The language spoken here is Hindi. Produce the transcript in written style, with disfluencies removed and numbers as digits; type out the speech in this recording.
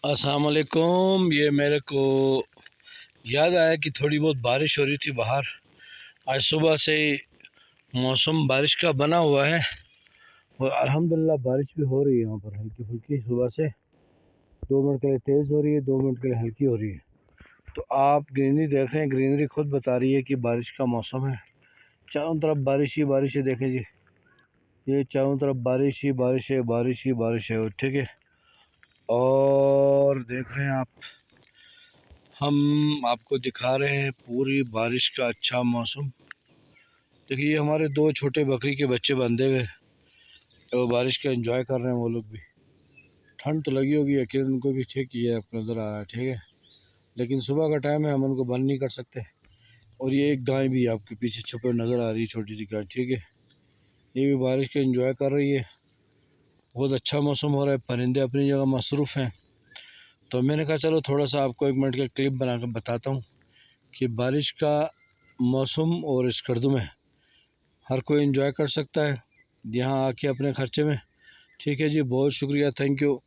अस्सलाम वालेकुम। ये मेरे को याद आया कि थोड़ी बहुत बारिश हो रही थी बाहर। आज सुबह से ही मौसम बारिश का बना हुआ है और अल्हम्दुलिल्लाह बारिश भी हो रही है। यहाँ पर हल्की फुल्की सुबह से 2 मिनट के लिए तेज़ हो रही है, 2 मिनट के लिए हल्की हो रही है। तो आप ग्रीनरी देख रहे हैं, ग्रीनरी खुद बता रही है कि बारिश का मौसम है। चारों तरफ बारिश ही बारिश है। देखें जी, ये चारों तरफ बारिश ही बारिश है, बारिश ही बारिश है। ठीक है, और देख रहे हैं आप, हम आपको दिखा रहे हैं पूरी बारिश का अच्छा मौसम। देखिए, हमारे 2 छोटे बकरी के बच्चे बंधे हुए, तो बारिश का एंजॉय कर रहे हैं वो लोग भी। ठंड तो लगी होगी, अकेले उनको भी, ठीक ही है, आपको नज़र आ रहा है। ठीक है, लेकिन सुबह का टाइम है, हम उनको बंद नहीं कर सकते। और ये एक गाय भी आपके पीछे छुपे नज़र आ रही है, छोटी सी गाय। ठीक है, ये भी बारिश का एंजॉय कर रही है। बहुत अच्छा मौसम हो रहा है, परिंदे अपनी जगह मसरूफ़ हैं। तो मैंने कहा चलो थोड़ा सा आपको 1 मिनट का क्लिप बना कर बताता हूँ कि बारिश का मौसम और इस गर्द में हर कोई एंजॉय कर सकता है यहाँ आके अपने ख़र्चे में। ठीक है जी, बहुत शुक्रिया, थैंक यू।